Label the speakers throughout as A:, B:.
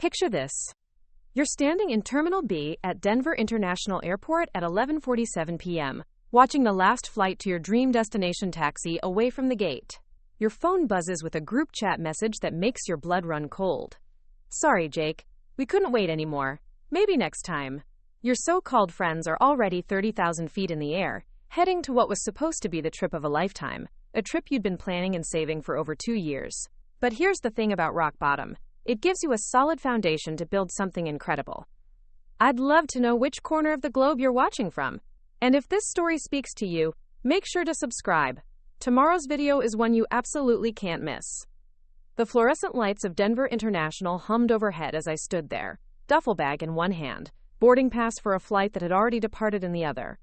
A: Picture this. You're standing in Terminal B at Denver International Airport at 11:47 p.m., watching the last flight to your dream destination taxi away from the gate. Your phone buzzes with a group chat message that makes your blood run cold. Sorry, Jake. We couldn't wait anymore. Maybe next time. Your so-called friends are already 30,000 feet in the air, heading to what was supposed to be the trip of a lifetime, a trip you'd been planning and saving for over 2 years. But here's the thing about rock bottom. It gives you a solid foundation to build something incredible. I'd love to know which corner of the globe you're watching from. And if this story speaks to you, make sure to subscribe. Tomorrow's video is one you absolutely can't miss. The fluorescent lights of Denver International hummed overhead as I stood there, duffel bag in one hand, boarding pass for a flight that had already departed in the other.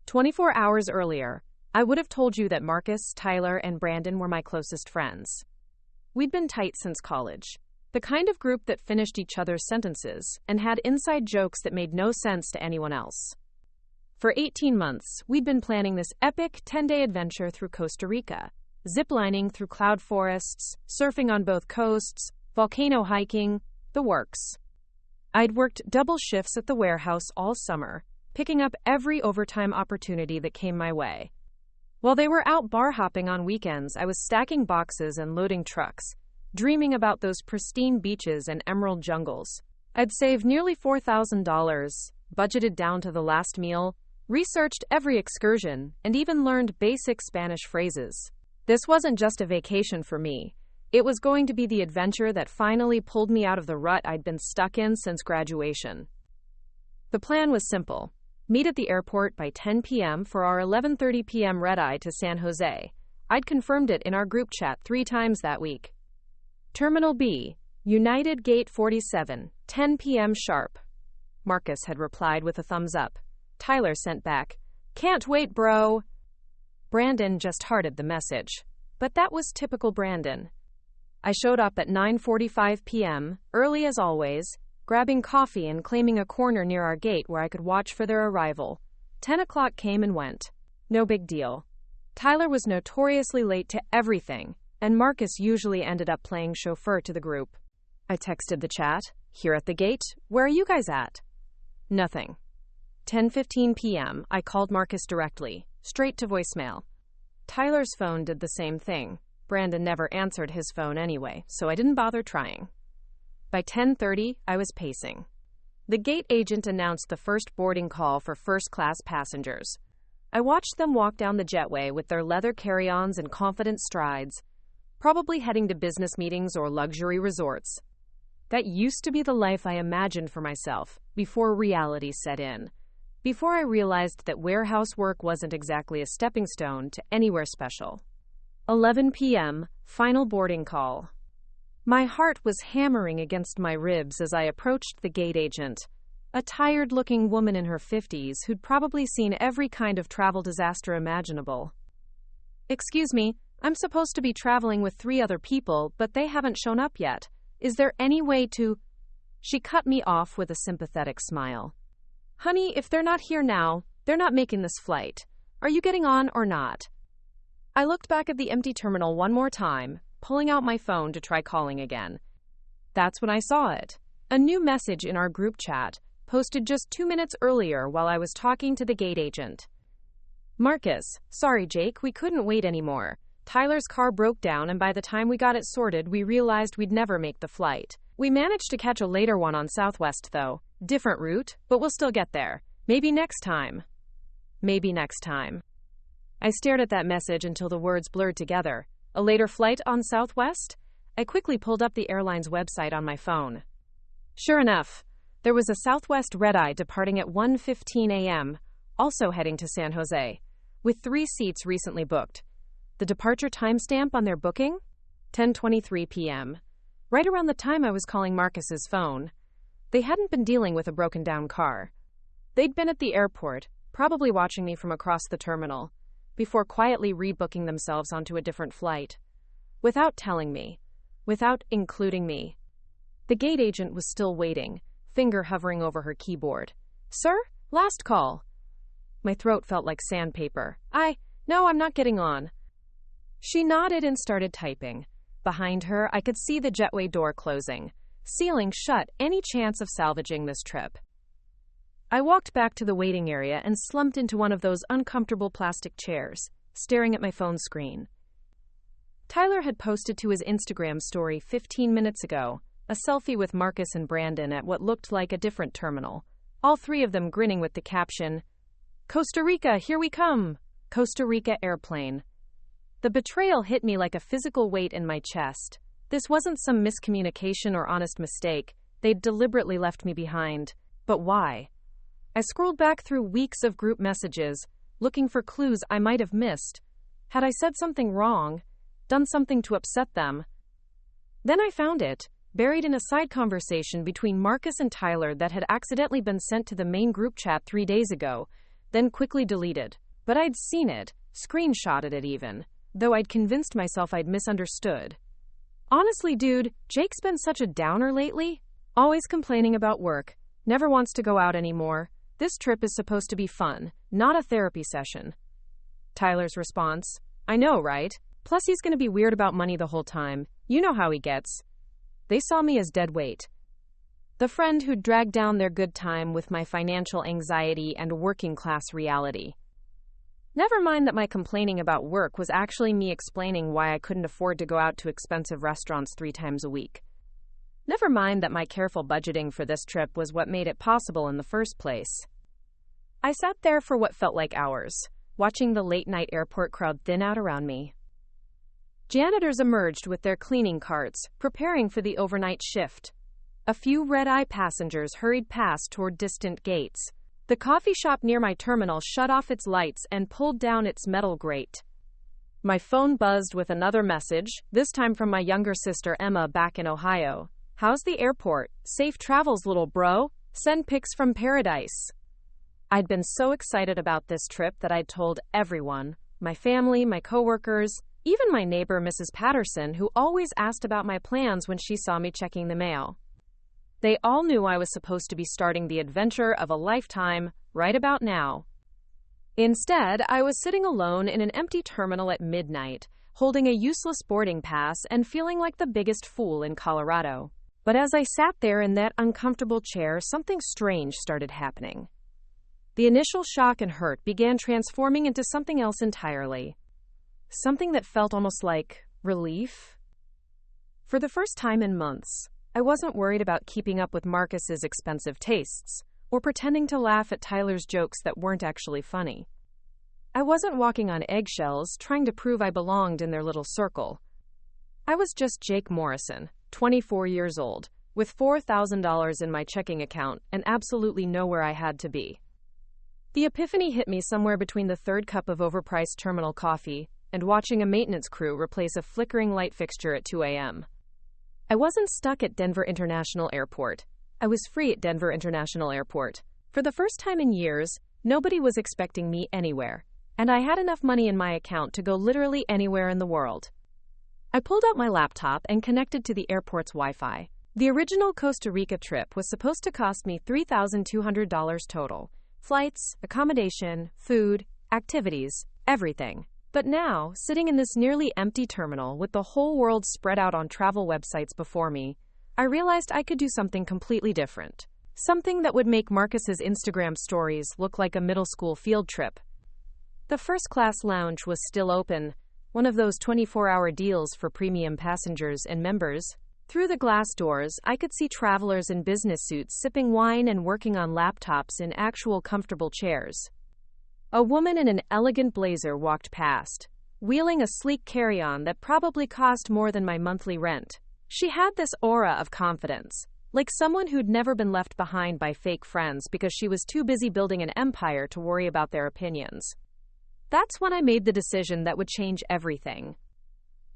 A: 24 hours earlier, I would have told you that Marcus, Tyler, and Brandon were my closest friends. We'd been tight since college. The kind of group that finished each other's sentences and had inside jokes that made no sense to anyone else. For 18 months, we'd been planning this epic 10-day adventure through Costa Rica, ziplining through cloud forests, surfing on both coasts, volcano hiking, the works. I'd worked double shifts at the warehouse all summer, picking up every overtime opportunity that came my way. While they were out bar hopping on weekends, I was stacking boxes and loading trucks, dreaming about those pristine beaches and emerald jungles. I'd saved nearly $4,000, budgeted down to the last meal, researched every excursion, and even learned basic Spanish phrases. This wasn't just a vacation for me. It was going to be the adventure that finally pulled me out of the rut I'd been stuck in since graduation. The plan was simple. Meet at the airport by 10 p.m. for our 11:30 p.m. red-eye to San Jose. I'd confirmed it in our group chat 3 times that week. Terminal B, United Gate 47, 10 p.m. sharp. Marcus had replied with a thumbs up. Tyler sent back, "Can't wait, bro." Brandon just hearted the message. But that was typical Brandon. I showed up at 9:45 p.m., early as always, grabbing coffee and claiming a corner near our gate where I could watch for their arrival. 10 o'clock came and went. No big deal. Tyler was notoriously late to everything, and Marcus usually ended up playing chauffeur to the group. I texted the chat, "Here at the gate, where are you guys at?" Nothing. 10:15 p.m., I called Marcus directly, straight to voicemail. Tyler's phone did the same thing. Brandon never answered his phone anyway, so I didn't bother trying. By 10:30, I was pacing. The gate agent announced the first boarding call for first-class passengers. I watched them walk down the jetway with their leather carry-ons and confident strides, probably heading to business meetings or luxury resorts. That used to be the life I imagined for myself before reality set in. Before I realized that warehouse work wasn't exactly a stepping stone to anywhere special. 11 p.m., final boarding call. My heart was hammering against my ribs as I approached the gate agent, a tired-looking woman in her 50s who'd probably seen every kind of travel disaster imaginable. "Excuse me, I'm supposed to be traveling with 3 other people, but they haven't shown up yet. Is there any way to—" She cut me off with a sympathetic smile. "Honey, if they're not here now, they're not making this flight. Are you getting on or not?" I looked back at the empty terminal one more time, pulling out my phone to try calling again. That's when I saw it. A new message in our group chat, posted just 2 minutes earlier while I was talking to the gate agent. "Marcus, sorry Jake, we couldn't wait anymore. Tyler's car broke down and by the time we got it sorted, we realized we'd never make the flight. We managed to catch a later one on Southwest though. Different route, but we'll still get there. Maybe next time." Maybe next time. I stared at that message until the words blurred together. A later flight on Southwest? I quickly pulled up the airline's website on my phone. Sure enough, there was a Southwest red-eye departing at 1:15 a.m., also heading to San Jose, with 3 seats recently booked. The departure timestamp on their booking? 10:23 p.m., right around the time I was calling Marcus's phone. They hadn't been dealing with a broken-down car. They'd been at the airport, probably watching me from across the terminal, before quietly rebooking themselves onto a different flight. Without telling me. Without including me. The gate agent was still waiting, finger hovering over her keyboard. "Sir? Last call." My throat felt like sandpaper. No, I'm not getting on." She nodded and started typing. Behind her, I could see the jetway door closing. sealing shut any chance of salvaging this trip. I walked back to the waiting area and slumped into one of those uncomfortable plastic chairs, staring at my phone screen. Tyler had posted to his Instagram story 15 minutes ago, a selfie with Marcus and Brandon at what looked like a different terminal, all three of them grinning with the caption, "Costa Rica, here we come! Costa Rica airplane." The betrayal hit me like a physical weight in my chest. This wasn't some miscommunication or honest mistake. They'd deliberately left me behind. But why? I scrolled back through weeks of group messages, looking for clues I might have missed. Had I said something wrong? Done something to upset them? Then I found it, buried in a side conversation between Marcus and Tyler that had accidentally been sent to the main group chat 3 days ago, then quickly deleted. But I'd seen it, screenshotted it even, though I'd convinced myself I'd misunderstood. Honestly, dude, Jake's been such a downer lately. Always complaining about work, never wants to go out anymore. This trip is supposed to be fun, not a therapy session. Tyler's response, "I know, right? Plus he's gonna be weird about money the whole time. You know how he gets." They saw me as dead weight. The friend who'd dragged down their good time with my financial anxiety and working class reality. Never mind that my complaining about work was actually me explaining why I couldn't afford to go out to expensive restaurants 3 times a week. Never mind that my careful budgeting for this trip was what made it possible in the first place. I sat there for what felt like hours, watching the late-night airport crowd thin out around me. Janitors emerged with their cleaning carts, preparing for the overnight shift. A few red-eye passengers hurried past toward distant gates. The coffee shop near my terminal shut off its lights and pulled down its metal grate. My phone buzzed with another message, this time from my younger sister Emma back in Ohio. "How's the airport? Safe travels, little bro. Send pics from paradise." I'd been so excited about this trip that I'd told everyone, my family, my coworkers, even my neighbor Mrs. Patterson, who always asked about my plans when she saw me checking the mail. They all knew I was supposed to be starting the adventure of a lifetime right about now. Instead, I was sitting alone in an empty terminal at midnight, holding a useless boarding pass and feeling like the biggest fool in Colorado. But as I sat there in that uncomfortable chair, something strange started happening. The initial shock and hurt began transforming into something else entirely. Something that felt almost like relief. For the first time in months, I wasn't worried about keeping up with Marcus's expensive tastes, or pretending to laugh at Tyler's jokes that weren't actually funny. I wasn't walking on eggshells, trying to prove I belonged in their little circle. I was just Jake Morrison, 24 years old, with $4,000 in my checking account and absolutely nowhere I had to be. The epiphany hit me somewhere between the third cup of overpriced terminal coffee and watching a maintenance crew replace a flickering light fixture at 2 a.m. I wasn't stuck at Denver International Airport. I was free at Denver International Airport. For the first time in years, nobody was expecting me anywhere, and I had enough money in my account to go literally anywhere in the world. I pulled out my laptop and connected to the airport's Wi-Fi. The original Costa Rica trip was supposed to cost me $3,200 total. Flights, accommodation, food, activities, everything. But now, sitting in this nearly empty terminal with the whole world spread out on travel websites before me, I realized I could do something completely different. Something that would make Marcus's Instagram stories look like a middle school field trip. The first-class lounge was still open, one of those 24-hour deals for premium passengers and members. Through the glass doors, I could see travelers in business suits sipping wine and working on laptops in actual comfortable chairs. A woman in an elegant blazer walked past, wheeling a sleek carry-on that probably cost more than my monthly rent. She had this aura of confidence, like someone who'd never been left behind by fake friends because she was too busy building an empire to worry about their opinions. That's when I made the decision that would change everything.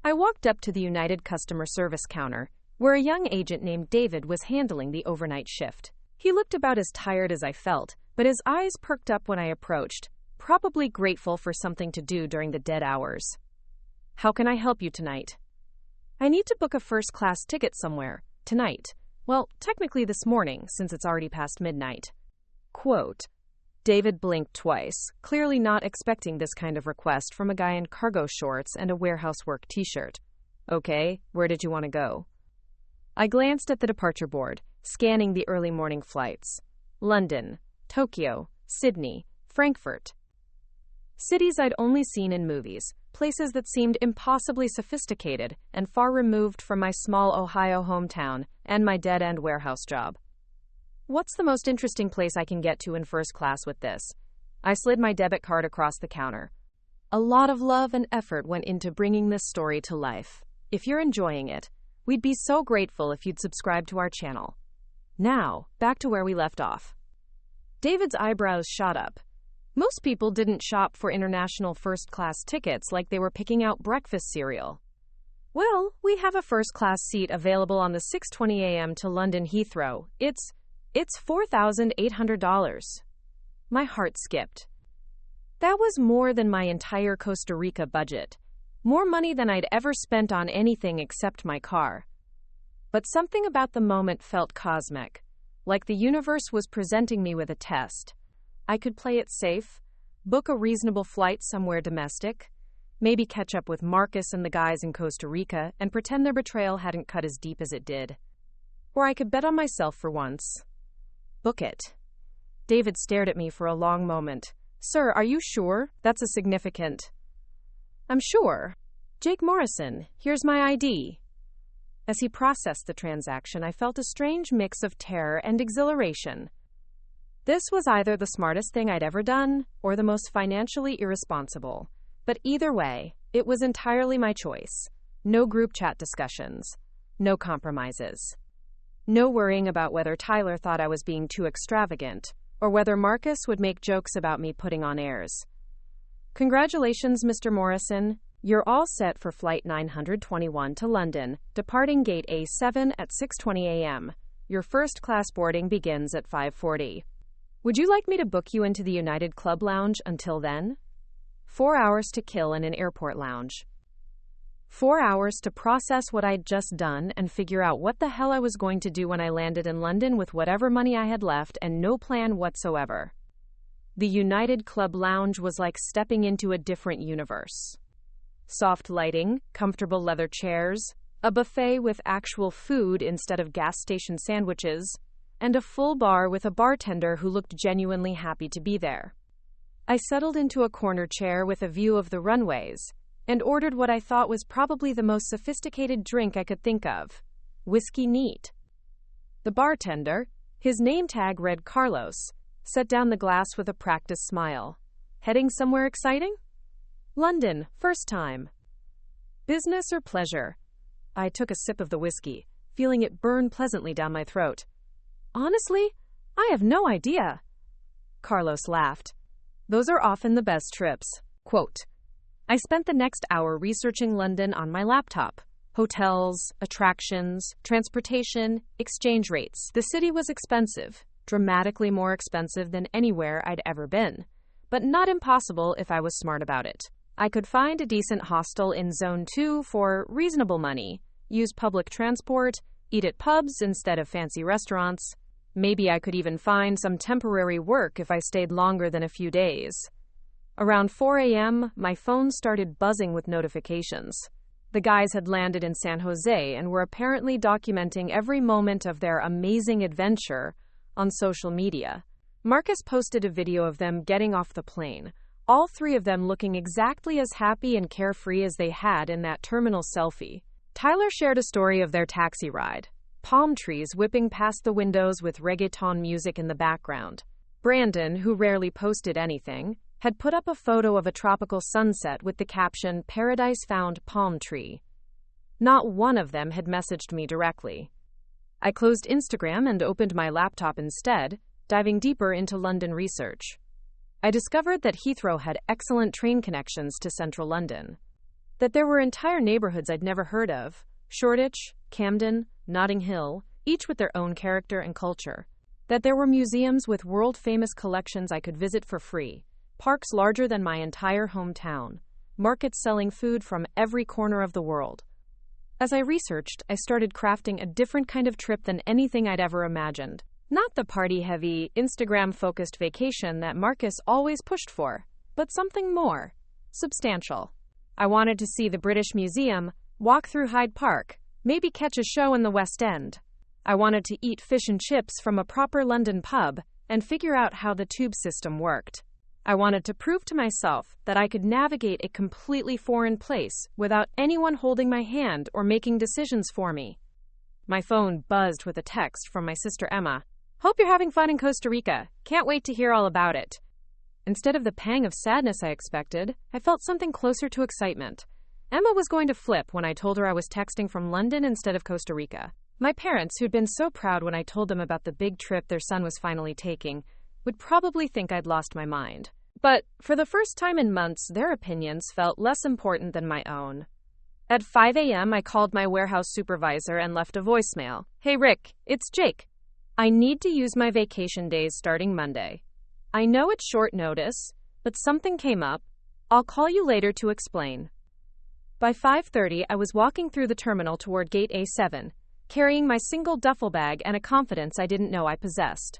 A: I walked up to the United customer service counter, where a young agent named David was handling the overnight shift. He looked about as tired as I felt, but his eyes perked up when I approached, probably grateful for something to do during the dead hours. "How can I help you tonight?" "I need to book a first-class ticket somewhere. Tonight. Well, technically this morning, since it's already past midnight." Quote. David blinked twice, clearly not expecting this kind of request from a guy in cargo shorts and a warehouse work t-shirt. "Okay, where did you want to go?" I glanced at the departure board, scanning the early morning flights. London, Tokyo, Sydney, Frankfurt. Cities I'd only seen in movies, places that seemed impossibly sophisticated and far removed from my small Ohio hometown and my dead-end warehouse job. What's the most interesting place I can get to in first class with this? I slid my debit card across the counter. A lot of love and effort went into bringing this story to life. If you're enjoying it, we'd be so grateful if you'd subscribe to our channel. Now, back to where we left off. David's eyebrows shot up. Most people didn't shop for international first-class tickets like they were picking out breakfast cereal. Well, we have a first-class seat available on the 6:20 a.m. to London Heathrow. It's $4,800. My heart skipped. That was more than my entire Costa Rica budget. More money than I'd ever spent on anything except my car. But something about the moment felt cosmic, like the universe was presenting me with a test. I could play it safe, book a reasonable flight somewhere domestic, maybe catch up with Marcus and the guys in Costa Rica and pretend their betrayal hadn't cut as deep as it did. Or I could bet on myself for once. Book it. David stared at me for a long moment. Sir, are you sure? That's a significant... I'm sure. Jake Morrison, here's my ID. As he processed the transaction, I felt a strange mix of terror and exhilaration. This was either the smartest thing I'd ever done, or the most financially irresponsible. But either way, it was entirely my choice. No group chat discussions. No compromises. No worrying about whether Tyler thought I was being too extravagant, or whether Marcus would make jokes about me putting on airs. Congratulations, Mr. Morrison. You're all set for Flight 921 to London, departing Gate A7 at 6:20 a.m. Your first-class boarding begins at 5:40. Would you like me to book you into the United Club Lounge until then? 4 hours to kill in an airport lounge. 4 hours to process what I'd just done and figure out what the hell I was going to do when I landed in London with whatever money I had left and no plan whatsoever. The United Club Lounge was like stepping into a different universe. Soft lighting, comfortable leather chairs, a buffet with actual food instead of gas station sandwiches, and a full bar with a bartender who looked genuinely happy to be there. I settled into a corner chair with a view of the runways and ordered what I thought was probably the most sophisticated drink I could think of, whiskey neat. The bartender, his name tag read Carlos, set down the glass with a practiced smile. Heading somewhere exciting? London, first time. Business or pleasure? I took a sip of the whiskey, feeling it burn pleasantly down my throat. Honestly, I have no idea. Carlos laughed. Those are often the best trips. Quote, I spent the next hour researching London on my laptop. Hotels, attractions, transportation, exchange rates. The city was expensive, dramatically more expensive than anywhere I'd ever been, but not impossible if I was smart about it. I could find a decent hostel in Zone 2 for reasonable money, use public transport, eat at pubs instead of fancy restaurants. Maybe I could even find some temporary work if I stayed longer than a few days. Around 4 a.m., my phone started buzzing with notifications. The guys had landed in San Jose and were apparently documenting every moment of their amazing adventure on social media. Marcus posted a video of them getting off the plane, all three of them looking exactly as happy and carefree as they had in that terminal selfie. Tyler shared a story of their taxi ride, palm trees whipping past the windows with reggaeton music in the background. Brandon, who rarely posted anything, had put up a photo of a tropical sunset with the caption, Paradise Found Palm Tree. Not one of them had messaged me directly. I closed Instagram and opened my laptop instead, diving deeper into London research. I discovered that Heathrow had excellent train connections to central London. That there were entire neighborhoods I'd never heard of, Shoreditch, Camden, Notting Hill, each with their own character and culture. That there were museums with world-famous collections I could visit for free, parks larger than my entire hometown, markets selling food from every corner of the world. As I researched, I started crafting a different kind of trip than anything I'd ever imagined. Not the party-heavy, Instagram-focused vacation that Marcus always pushed for, but something more substantial. I wanted to see the British Museum, walk through Hyde Park, maybe catch a show in the West End. I wanted to eat fish and chips from a proper London pub and figure out how the tube system worked. I wanted to prove to myself that I could navigate a completely foreign place without anyone holding my hand or making decisions for me. My phone buzzed with a text from my sister Emma. "Hope you're having fun in Costa Rica. Can't wait to hear all about it." Instead of the pang of sadness I expected, I felt something closer to excitement. Emma was going to flip when I told her I was texting from London instead of Costa Rica. My parents, who'd been so proud when I told them about the big trip their son was finally taking, would probably think I'd lost my mind. But for the first time in months, their opinions felt less important than my own. At 5 a.m., I called my warehouse supervisor and left a voicemail. "Hey Rick, it's Jake. I need to use my vacation days starting Monday. I know it's short notice, but something came up. I'll call you later to explain." By 5:30, I was walking through the terminal toward Gate A7, carrying my single duffel bag and a confidence I didn't know I possessed.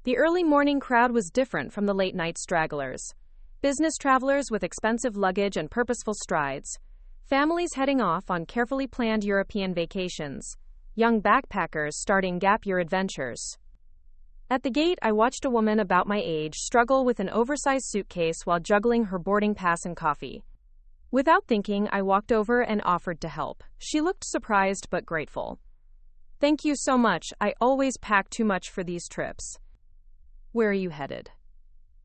A: The early morning crowd was different from the late-night stragglers. Business travelers with expensive luggage and purposeful strides, families heading off on carefully planned European vacations, young backpackers starting gap-year adventures. At the gate, I watched a woman about my age struggle with an oversized suitcase while juggling her boarding pass and coffee. Without thinking, I walked over and offered to help. She looked surprised but grateful. "Thank you so much. I always pack too much for these trips." "Where are you headed?"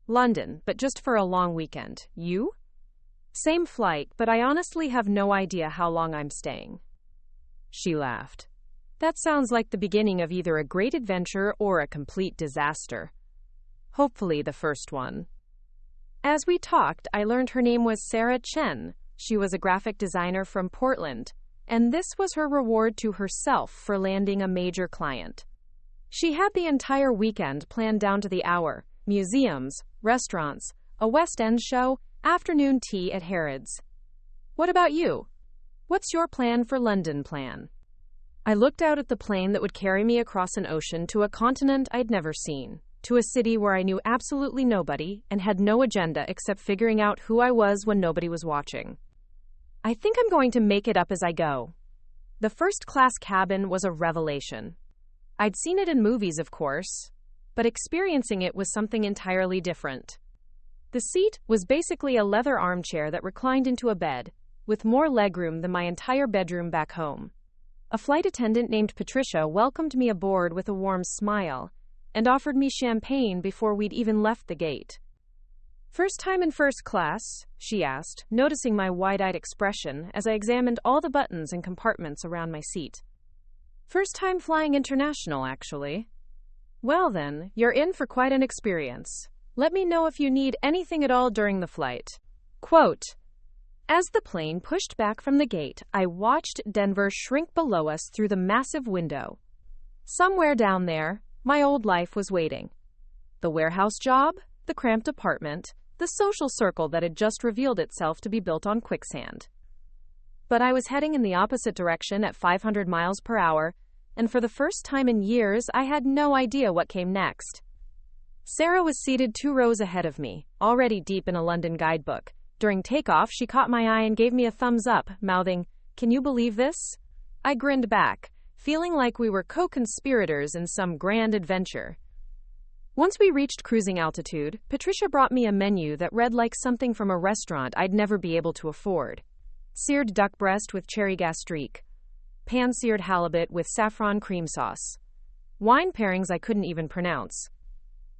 A: "London, but just for a long weekend. You?" "Same flight, but I honestly have no idea how long I'm staying." She laughed. "That sounds like the beginning of either a great adventure or a complete disaster." "Hopefully the first one." As we talked, I learned her name was Sarah Chen. She was a graphic designer from Portland, and this was her reward to herself for landing a major client. She had the entire weekend planned down to the hour: museums, restaurants, a West End show, afternoon tea at Harrods. "What about you? What's your plan for London plan?" I looked out at the plane that would carry me across an ocean to a continent I'd never seen, to a city where I knew absolutely nobody and had no agenda except figuring out who I was when nobody was watching. "I think I'm going to make it up as I go." The first-class cabin was a revelation. I'd seen it in movies, of course, but experiencing it was something entirely different. The seat was basically a leather armchair that reclined into a bed, with more legroom than my entire bedroom back home. A flight attendant named Patricia welcomed me aboard with a warm smile and offered me champagne before we'd even left the gate. "First time in first class?" she asked, noticing my wide-eyed expression as I examined all the buttons and compartments around my seat. "First time flying international, actually." "Well then, you're in for quite an experience. Let me know if you need anything at all during the flight." Quote, "As the plane pushed back from the gate, I watched Denver shrink below us through the massive window. Somewhere down there, my old life was waiting. The warehouse job, the cramped apartment, the social circle that had just revealed itself to be built on quicksand. But I was heading in the opposite direction at 500 miles per hour, and for the first time in years, I had no idea what came next. Sarah was seated 2 rows ahead of me, already deep in a London guidebook. During takeoff, she caught my eye and gave me a thumbs up, mouthing, "Can you believe this?" I grinned back, feeling like we were co-conspirators in some grand adventure. Once we reached cruising altitude, Patricia brought me a menu that read like something from a restaurant I'd never be able to afford. Seared duck breast with cherry gastrique, pan-seared halibut with saffron cream sauce, wine pairings I couldn't even pronounce.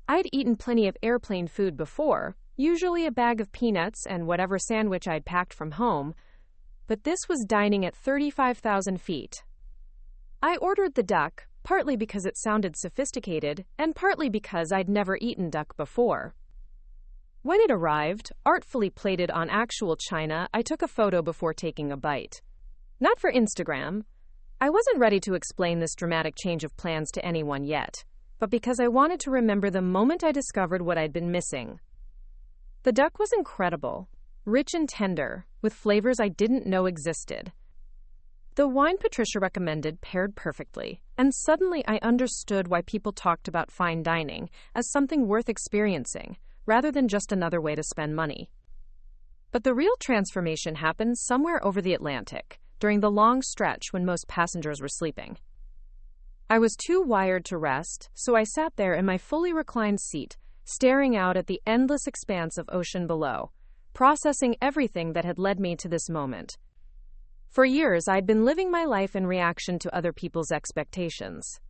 A: I'd eaten plenty of airplane food before, usually a bag of peanuts and whatever sandwich I'd packed from home, but this was dining at 35,000 feet. I ordered the duck, partly because it sounded sophisticated, and partly because I'd never eaten duck before. When it arrived, artfully plated on actual china, I took a photo before taking a bite. Not for Instagram. I wasn't ready to explain this dramatic change of plans to anyone yet, but because I wanted to remember the moment I discovered what I'd been missing. The duck was incredible, rich and tender, with flavors I didn't know existed. The wine Patricia recommended paired perfectly, and suddenly I understood why people talked about fine dining as something worth experiencing, rather than just another way to spend money. But the real transformation happened somewhere over the Atlantic, during the long stretch when most passengers were sleeping. I was too wired to rest, so I sat there in my fully reclined seat, staring out at the endless expanse of ocean below, processing everything that had led me to this moment. For years, I'd been living my life in reaction to other people's expectations.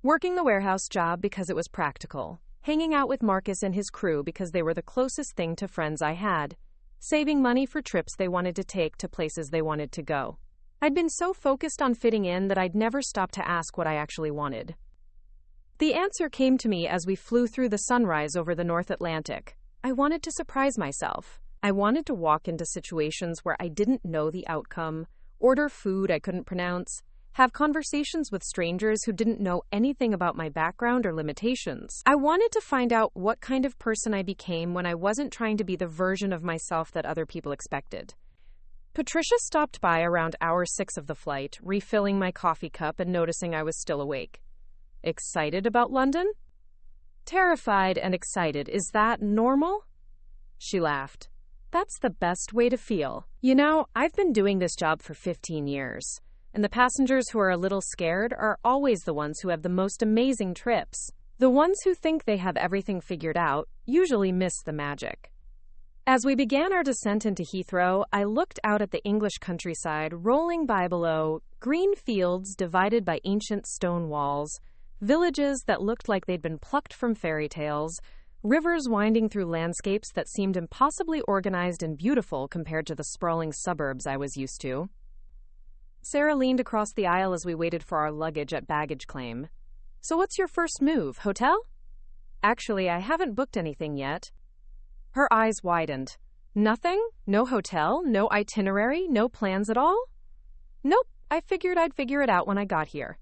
A: Working the warehouse job because it was practical, hanging out with Marcus and his crew because they were the closest thing to friends I had, saving money for trips they wanted to take to places they wanted to go. I'd been so focused on fitting in that I'd never stopped to ask what I actually wanted. The answer came to me as we flew through the sunrise over the North Atlantic. I wanted to surprise myself. I wanted to walk into situations where I didn't know the outcome, order food I couldn't pronounce, have conversations with strangers who didn't know anything about my background or limitations. I wanted to find out what kind of person I became when I wasn't trying to be the version of myself that other people expected. Patricia stopped by around hour 6 of the flight, refilling my coffee cup and noticing I was still awake. Excited about London? Terrified and excited. Is that normal? She laughed. That's the best way to feel. You know, I've been doing this job for 15 years, and the passengers who are a little scared are always the ones who have the most amazing trips. The ones who think they have everything figured out usually miss the magic. As we began our descent into Heathrow, I looked out at the English countryside rolling by below, green fields divided by ancient stone walls, villages that looked like they'd been plucked from fairy tales, rivers winding through landscapes that seemed impossibly organized and beautiful compared to the sprawling suburbs I was used to. Sarah leaned across the aisle as we waited for our luggage at baggage claim. So what's your first move, hotel? Actually, I haven't booked anything yet. Her eyes widened. Nothing? No hotel? No itinerary? No plans at all? Nope, I figured I'd figure it out when I got here.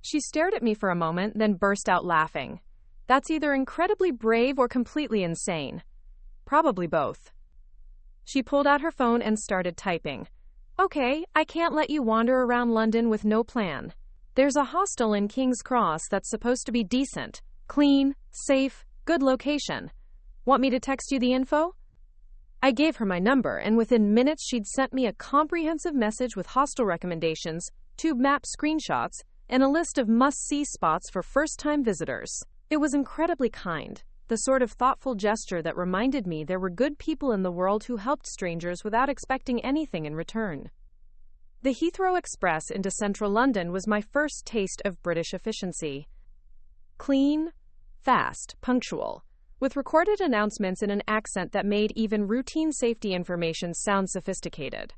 A: She stared at me for a moment, then burst out laughing. That's either incredibly brave or completely insane. Probably both. She pulled out her phone and started typing. Okay, I can't let you wander around London with no plan. There's a hostel in King's Cross that's supposed to be decent, clean, safe, good location. Want me to text you the info? I gave her my number, and within minutes she'd sent me a comprehensive message with hostel recommendations, tube map screenshots, and a list of must-see spots for first-time visitors. It was incredibly kind, the sort of thoughtful gesture that reminded me there were good people in the world who helped strangers without expecting anything in return. The Heathrow Express into central London was my first taste of British efficiency. Clean, fast, punctual, with recorded announcements in an accent that made even routine safety information sound sophisticated.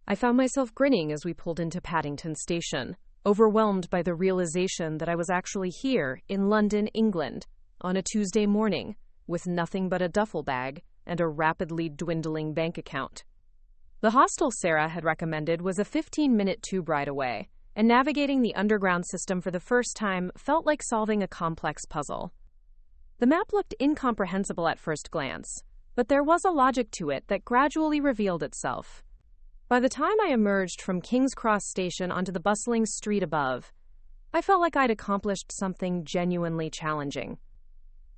A: I found myself grinning as we pulled into Paddington Station, overwhelmed by the realization that I was actually here in London, England, on a Tuesday morning, with nothing but a duffel bag and a rapidly dwindling bank account. The hostel Sarah had recommended was a 15-minute tube ride away, and navigating the underground system for the first time felt like solving a complex puzzle. The map looked incomprehensible at first glance, but there was a logic to it that gradually revealed itself. By the time I emerged from King's Cross Station onto the bustling street above, I felt like I'd accomplished something genuinely challenging.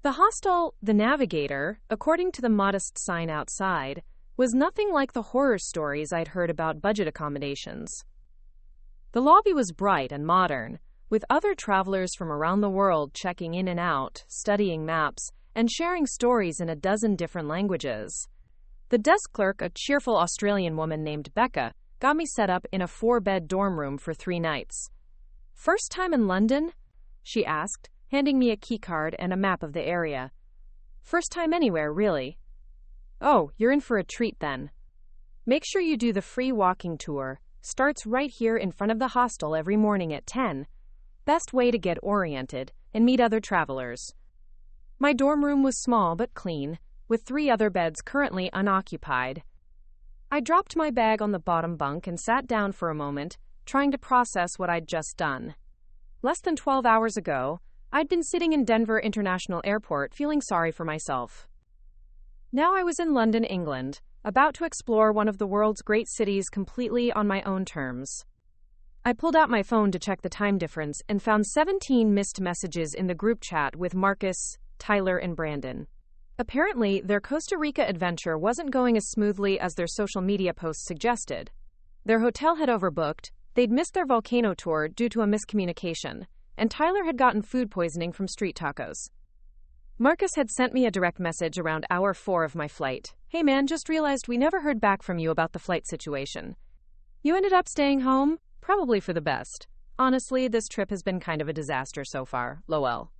A: The hostel, The Navigator, according to the modest sign outside, was nothing like the horror stories I'd heard about budget accommodations. The lobby was bright and modern, with other travelers from around the world checking in and out, studying maps, and sharing stories in a dozen different languages. The desk clerk, a cheerful Australian woman named Becca, got me set up in a 4-bed dorm room for 3 nights. First time in London? She asked, handing me a keycard and a map of the area. First time anywhere, really. Oh, you're in for a treat then. Make sure you do the free walking tour. Starts right here in front of the hostel every morning at 10. Best way to get oriented and meet other travelers. My dorm room was small but clean, with 3 other beds currently unoccupied. I dropped my bag on the bottom bunk and sat down for a moment, trying to process what I'd just done. Less than 12 hours ago, I'd been sitting in Denver International Airport feeling sorry for myself. Now I was in London, England, about to explore one of the world's great cities completely on my own terms. I pulled out my phone to check the time difference and found 17 missed messages in the group chat with Marcus, Tyler, and Brandon. Apparently, their Costa Rica adventure wasn't going as smoothly as their social media posts suggested. Their hotel had overbooked, they'd missed their volcano tour due to a miscommunication, and Tyler had gotten food poisoning from street tacos. Marcus had sent me a direct message around hour 4 of my flight. "Hey man, just realized we never heard back from you about the flight situation. You ended up staying home? Probably for the best. Honestly, this trip has been kind of a disaster so far. Lol.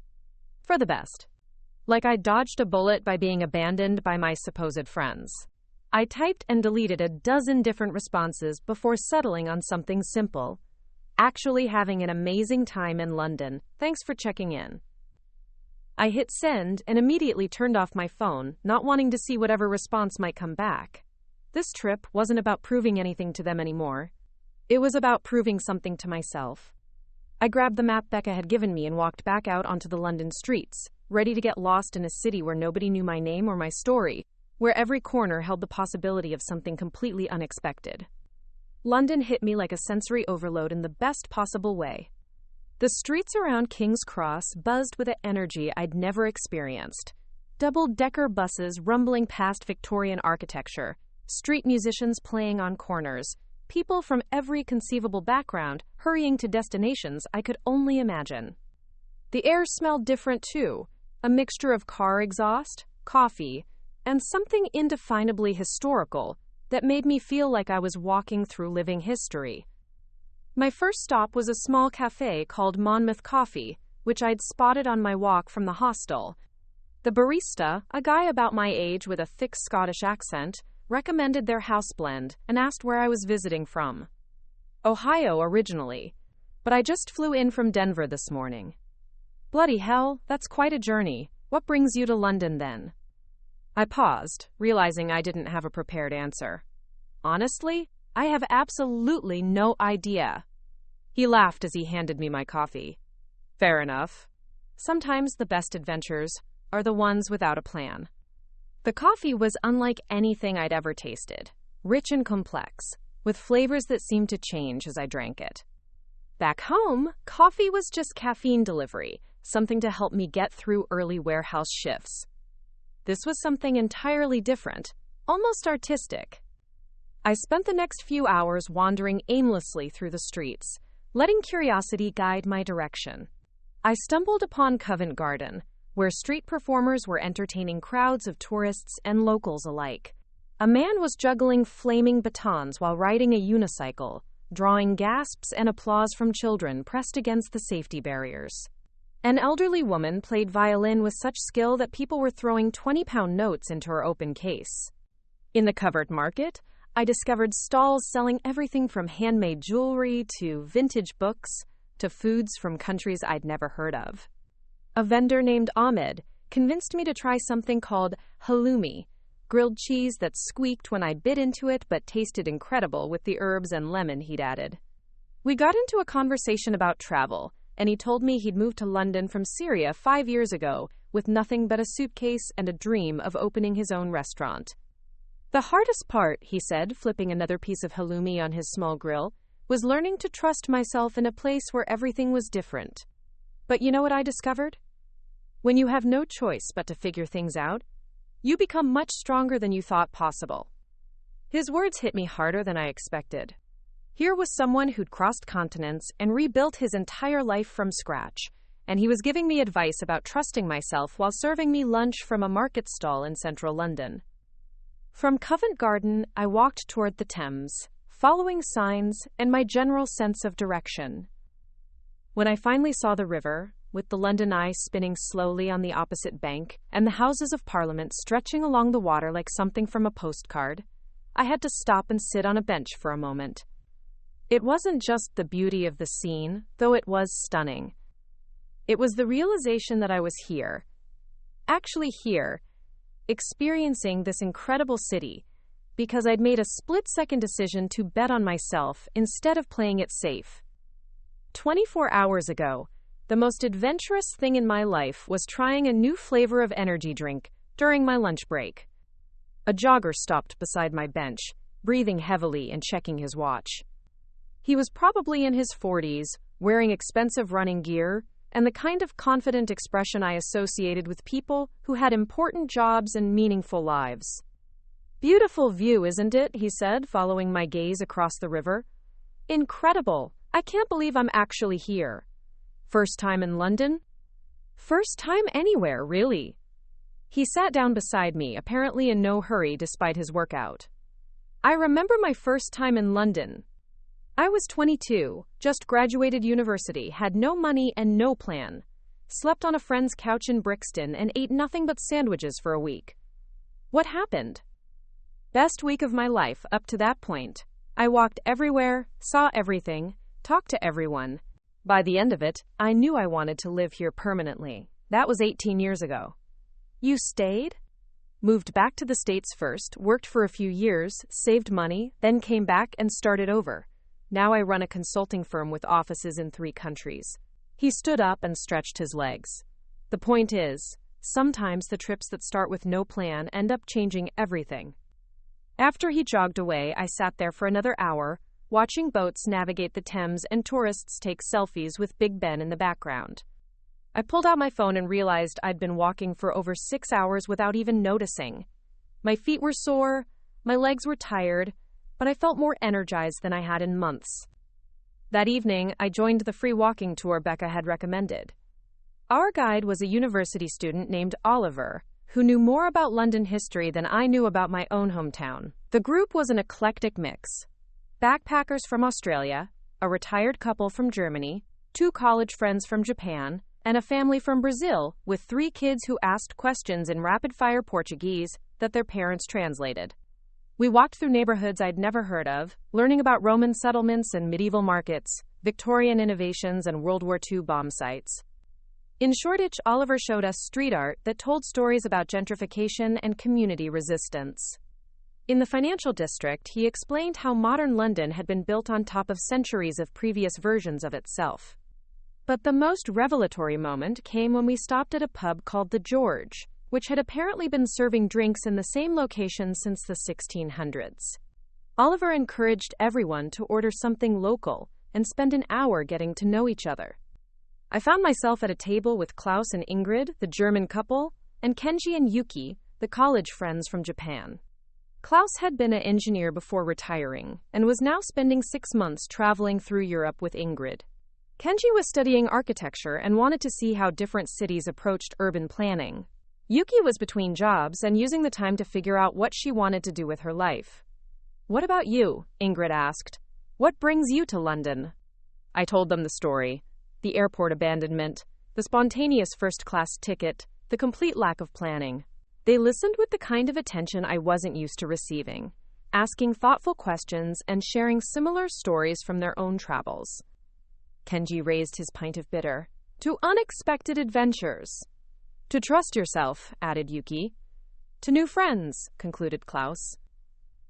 A: For the best." Like I dodged a bullet by being abandoned by my supposed friends. I typed and deleted a dozen different responses before settling on something simple. "Actually having an amazing time in London. Thanks for checking in." I hit send and immediately turned off my phone, not wanting to see whatever response might come back. This trip wasn't about proving anything to them anymore. It was about proving something to myself. I grabbed the map Becca had given me and walked back out onto the London streets, ready to get lost in a city where nobody knew my name or my story, where every corner held the possibility of something completely unexpected. London hit me like a sensory overload in the best possible way. The streets around King's Cross buzzed with an energy I'd never experienced. Double-decker buses rumbling past Victorian architecture, street musicians playing on corners, people from every conceivable background hurrying to destinations I could only imagine. The air smelled different too, a mixture of car exhaust, coffee, and something indefinably historical that made me feel like I was walking through living history. My first stop was a small cafe called Monmouth Coffee, which I'd spotted on my walk from the hostel. The barista, a guy about my age with a thick Scottish accent, recommended their house blend and asked where I was visiting from. Ohio originally, but I just flew in from Denver this morning. Bloody hell, that's quite a journey. What brings you to London then? I paused, realizing I didn't have a prepared answer. Honestly, I have absolutely no idea. He laughed as he handed me my coffee. Fair enough. Sometimes the best adventures are the ones without a plan. The coffee was unlike anything I'd ever tasted, rich and complex, with flavors that seemed to change as I drank it. Back home, coffee was just caffeine delivery, something to help me get through early warehouse shifts. This was something entirely different, almost artistic. I spent the next few hours wandering aimlessly through the streets, letting curiosity guide my direction. I stumbled upon Covent Garden, where street performers were entertaining crowds of tourists and locals alike. A man was juggling flaming batons while riding a unicycle, drawing gasps and applause from children pressed against the safety barriers. An elderly woman played violin with such skill that people were throwing 20-pound notes into her open case. In the covered market, I discovered stalls selling everything from handmade jewelry to vintage books to foods from countries I'd never heard of. A vendor named Ahmed convinced me to try something called halloumi, grilled cheese that squeaked when I bit into it but tasted incredible with the herbs and lemon he'd added. We got into a conversation about travel, and he told me he'd moved to London from Syria 5 years ago with nothing but a suitcase and a dream of opening his own restaurant. The hardest part, he said, flipping another piece of halloumi on his small grill, was learning to trust myself in a place where everything was different. But you know what I discovered? When you have no choice but to figure things out, you become much stronger than you thought possible. His words hit me harder than I expected. Here was someone who'd crossed continents and rebuilt his entire life from scratch, and he was giving me advice about trusting myself while serving me lunch from a market stall in central London. From Covent Garden, I walked toward the Thames, following signs and my general sense of direction. When I finally saw the river, with the London Eye spinning slowly on the opposite bank and the Houses of Parliament stretching along the water like something from a postcard, I had to stop and sit on a bench for a moment. It wasn't just the beauty of the scene, though it was stunning. It was the realization that I was here, actually here, experiencing this incredible city, because I'd made a split-second decision to bet on myself instead of playing it safe. 24 hours ago, the most adventurous thing in my life was trying a new flavor of energy drink during my lunch break. A jogger stopped beside my bench, breathing heavily and checking his watch. He was probably in his 40s, wearing expensive running gear, and the kind of confident expression I associated with people who had important jobs and meaningful lives. Beautiful view, isn't it? He said, following my gaze across the river. Incredible. I can't believe I'm actually here. First time in London? First time anywhere, really. He sat down beside me, apparently in no hurry despite his workout. I remember my first time in London. I was 22, just graduated university, had no money and no plan. Slept on a friend's couch in Brixton and ate nothing but sandwiches for a week. What happened? Best week of my life up to that point. I walked everywhere, saw everything, talked to everyone. By the end of it, I knew I wanted to live here permanently. That was 18 years ago. You stayed? Moved back to the States first, worked for a few years, saved money, then came back and started over. Now I run a consulting firm with offices in 3 countries. He stood up and stretched his legs. The point is, sometimes the trips that start with no plan end up changing everything. After he jogged away, I sat there for another hour, watching boats navigate the Thames and tourists take selfies with Big Ben in the background. I pulled out my phone and realized I'd been walking for over 6 hours without even noticing. My feet were sore, my legs were tired, but I felt more energized than I had in months. That evening, I joined the free walking tour Becca had recommended. Our guide was a university student named Oliver, who knew more about London history than I knew about my own hometown. The group was an eclectic mix. Backpackers from Australia, a retired couple from Germany, 2 college friends from Japan, and a family from Brazil with 3 kids who asked questions in rapid-fire Portuguese that their parents translated. We walked through neighborhoods I'd never heard of, learning about Roman settlements and medieval markets, Victorian innovations and World War II bomb sites. In Shoreditch, Oliver showed us street art that told stories about gentrification and community resistance. In the financial district, he explained how modern London had been built on top of centuries of previous versions of itself. But the most revelatory moment came when we stopped at a pub called the George, which had apparently been serving drinks in the same location since the 1600s. Oliver encouraged everyone to order something local and spend an hour getting to know each other. I found myself at a table with Klaus and Ingrid, the German couple, and Kenji and Yuki, the college friends from Japan. Klaus had been an engineer before retiring and was now spending 6 months traveling through Europe with Ingrid. Kenji was studying architecture and wanted to see how different cities approached urban planning. Yuki was between jobs and using the time to figure out what she wanted to do with her life. "What about you?" Ingrid asked. "What brings you to London?" I told them the story. The airport abandonment, the spontaneous first-class ticket, the complete lack of planning. They listened with the kind of attention I wasn't used to receiving, asking thoughtful questions and sharing similar stories from their own travels. Kenji raised his pint of bitter. "To unexpected adventures." "To trust yourself," added Yuki. "To new friends," concluded Klaus.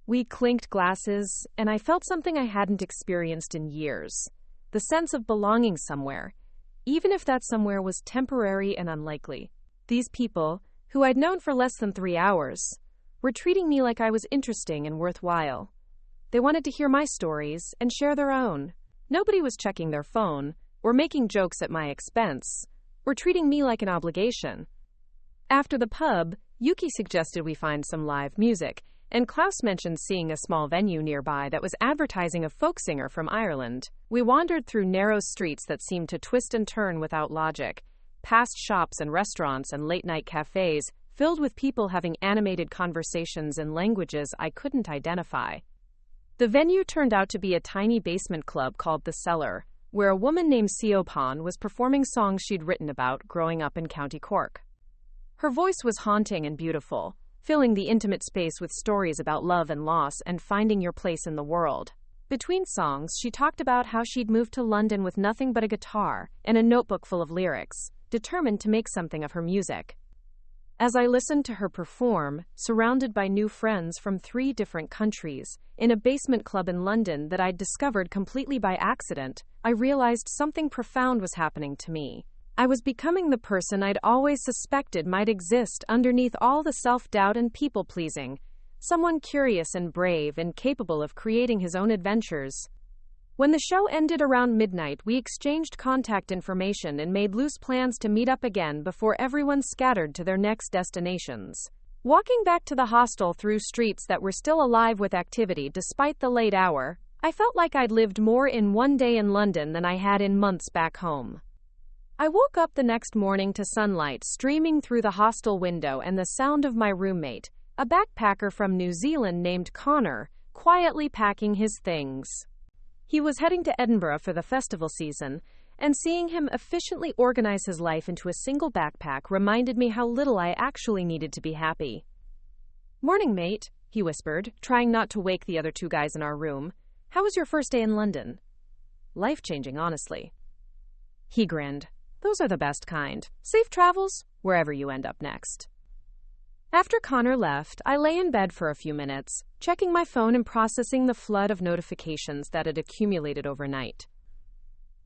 A: We clinked glasses, and I felt something I hadn't experienced in years. The sense of belonging somewhere, even if that somewhere was temporary and unlikely. These people, who I'd known for less than 3 hours, were treating me like I was interesting and worthwhile. They wanted to hear my stories and share their own. Nobody was checking their phone or making jokes at my expense or treating me like an obligation. After the pub, Yuki suggested we find some live music, and Klaus mentioned seeing a small venue nearby that was advertising a folk singer from Ireland. We wandered through narrow streets that seemed to twist and turn without logic, past shops and restaurants and late-night cafes filled with people having animated conversations in languages I couldn't identify. The venue turned out to be a tiny basement club called The Cellar, where a woman named Siobhan was performing songs she'd written about growing up in County Cork. Her voice was haunting and beautiful, filling the intimate space with stories about love and loss and finding your place in the world. Between songs, she talked about how she'd moved to London with nothing but a guitar and a notebook full of lyrics, determined to make something of her music. As I listened to her perform, surrounded by new friends from 3 different countries, in a basement club in London that I'd discovered completely by accident, I realized something profound was happening to me. I was becoming the person I'd always suspected might exist underneath all the self-doubt and people-pleasing, someone curious and brave and capable of creating his own adventures. When the show ended around midnight, we exchanged contact information and made loose plans to meet up again before everyone scattered to their next destinations. Walking back to the hostel through streets that were still alive with activity despite the late hour, I felt like I'd lived more in one day in London than I had in months back home. I woke up the next morning to sunlight streaming through the hostel window and the sound of my roommate, a backpacker from New Zealand named Connor, quietly packing his things. He was heading to Edinburgh for the festival season, and seeing him efficiently organize his life into a single backpack reminded me how little I actually needed to be happy. "Morning, mate," he whispered, trying not to wake the other two guys in our room. "How was your first day in London?" "Life-changing, honestly." He grinned. "Those are the best kind. Safe travels, wherever you end up next." After Connor left, I lay in bed for a few minutes, checking my phone and processing the flood of notifications that had accumulated overnight.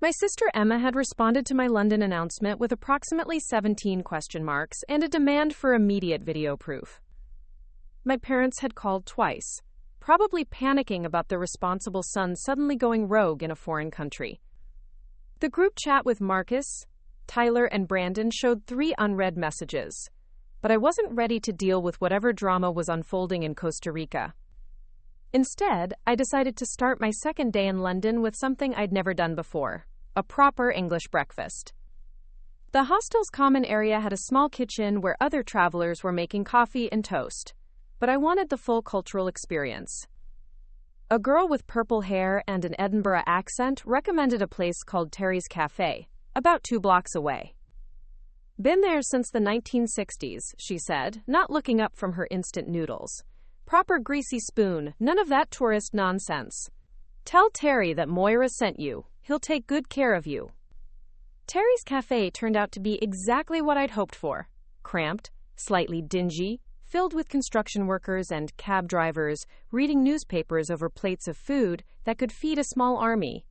A: My sister Emma had responded to my London announcement with approximately 17 question marks and a demand for immediate video proof. My parents had called twice, probably panicking about their responsible son suddenly going rogue in a foreign country. The group chat with Marcus, Tyler, and Brandon showed 3 unread messages, but I wasn't ready to deal with whatever drama was unfolding in Costa Rica. Instead, I decided to start my second day in London with something I'd never done before: a proper English breakfast. The hostel's common area had a small kitchen where other travelers were making coffee and toast, but I wanted the full cultural experience. A girl with purple hair and an Edinburgh accent recommended a place called Terry's Cafe, about 2 blocks away. "Been there since the 1960s, she said, not looking up from her instant noodles. "Proper greasy spoon, none of that tourist nonsense. Tell Terry that Moira sent you. He'll take good care of you." Terry's Cafe turned out to be exactly what I'd hoped for: cramped, slightly dingy, filled with construction workers and cab drivers reading newspapers over plates of food that could feed a small army.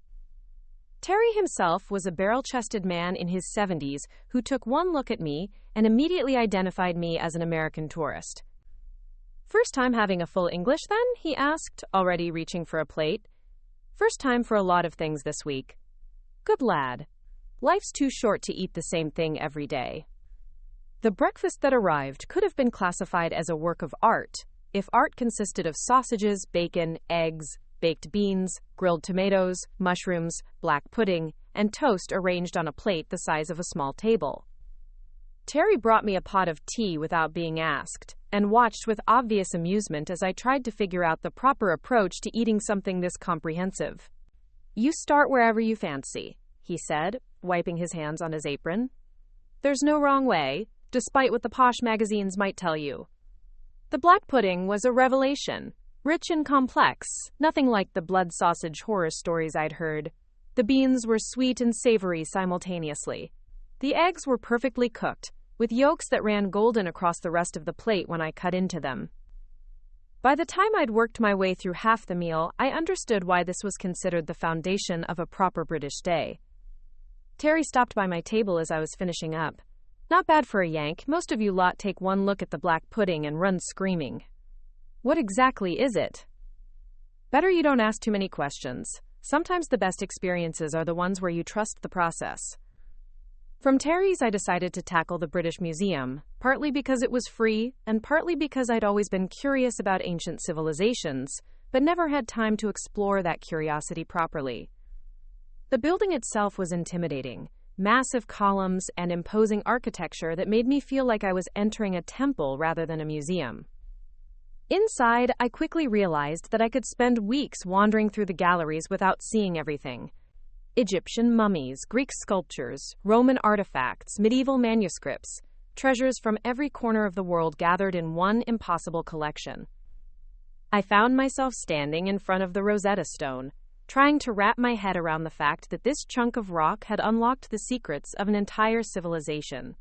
A: Terry himself was a barrel-chested man in his 70s who took one look at me and immediately identified me as an American tourist. "First time having a full English, then?" he asked, already reaching for a plate. "First time for a lot of things this week." "Good lad. Life's too short to eat the same thing every day." The breakfast that arrived could have been classified as a work of art, if art consisted of sausages, bacon, eggs, baked beans, grilled tomatoes, mushrooms, black pudding, and toast arranged on a plate the size of a small table. Terry brought me a pot of tea without being asked, and watched with obvious amusement as I tried to figure out the proper approach to eating something this comprehensive. "You start wherever you fancy," he said, wiping his hands on his apron. "There's no wrong way, despite what the posh magazines might tell you." The black pudding was a revelation. Rich and complex, nothing like the blood sausage horror stories I'd heard. The beans were sweet and savory simultaneously. The eggs were perfectly cooked, with yolks that ran golden across the rest of the plate when I cut into them. By the time I'd worked my way through half the meal, I understood why this was considered the foundation of a proper British day. Terry stopped by my table as I was finishing up. "Not bad for a Yank. Most of you lot take one look at the black pudding and run screaming." "What exactly is it?" "Better you don't ask too many questions. Sometimes the best experiences are the ones where you trust the process." From Terry's, I decided to tackle the British Museum, partly because it was free, and partly because I'd always been curious about ancient civilizations, but never had time to explore that curiosity properly. The building itself was intimidating, massive columns and imposing architecture that made me feel like I was entering a temple rather than a museum. Inside, I quickly realized that I could spend weeks wandering through the galleries without seeing everything. Egyptian mummies, Greek sculptures, Roman artifacts, medieval manuscripts, treasures from every corner of the world gathered in one impossible collection. I found myself standing in front of the Rosetta Stone, trying to wrap my head around the fact that this chunk of rock had unlocked the secrets of an entire civilization.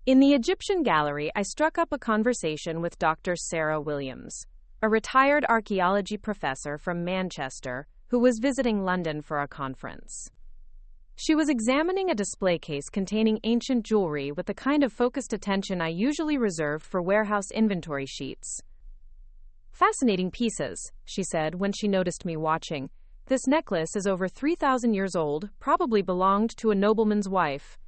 A: In the Egyptian gallery, I struck up a conversation with Dr. Sarah Williams, a retired archaeology professor from Manchester who was visiting London for a conference. She was examining a display case containing ancient jewelry with the kind of focused attention I usually reserve for warehouse inventory sheets. "Fascinating pieces," she said when she noticed me watching. "This necklace is over 3,000 years old, probably belonged to a nobleman's wife.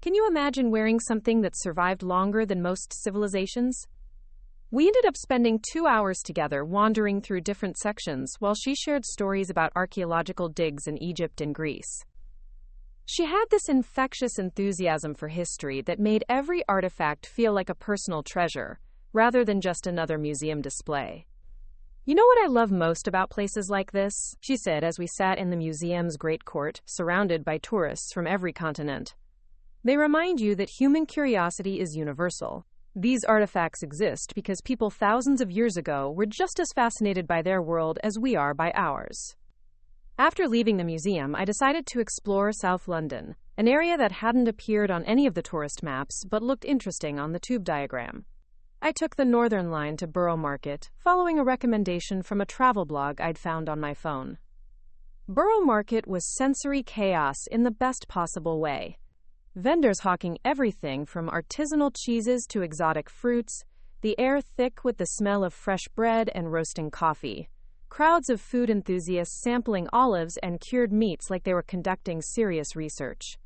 A: Can you imagine wearing something that survived longer than most civilizations?" We ended up spending 2 hours together wandering through different sections while she shared stories about archaeological digs in Egypt and Greece. She had this infectious enthusiasm for history that made every artifact feel like a personal treasure, rather than just another museum display. You know what I love most about places like this? She said as we sat in the museum's great court, surrounded by tourists from every continent. They remind you that human curiosity is universal. These artifacts exist because people thousands of years ago were just as fascinated by their world as we are by ours. After leaving the museum, I decided to explore South London, an area that hadn't appeared on any of the tourist maps but looked interesting on the tube diagram. I took the Northern Line to Borough Market, following a recommendation from a travel blog I'd found on my phone. Borough Market was sensory chaos in the best possible way. Vendors hawking everything from artisanal cheeses to exotic fruits, the air thick with the smell of fresh bread and roasting coffee. Crowds of food enthusiasts sampling olives and cured meats like they were conducting serious research.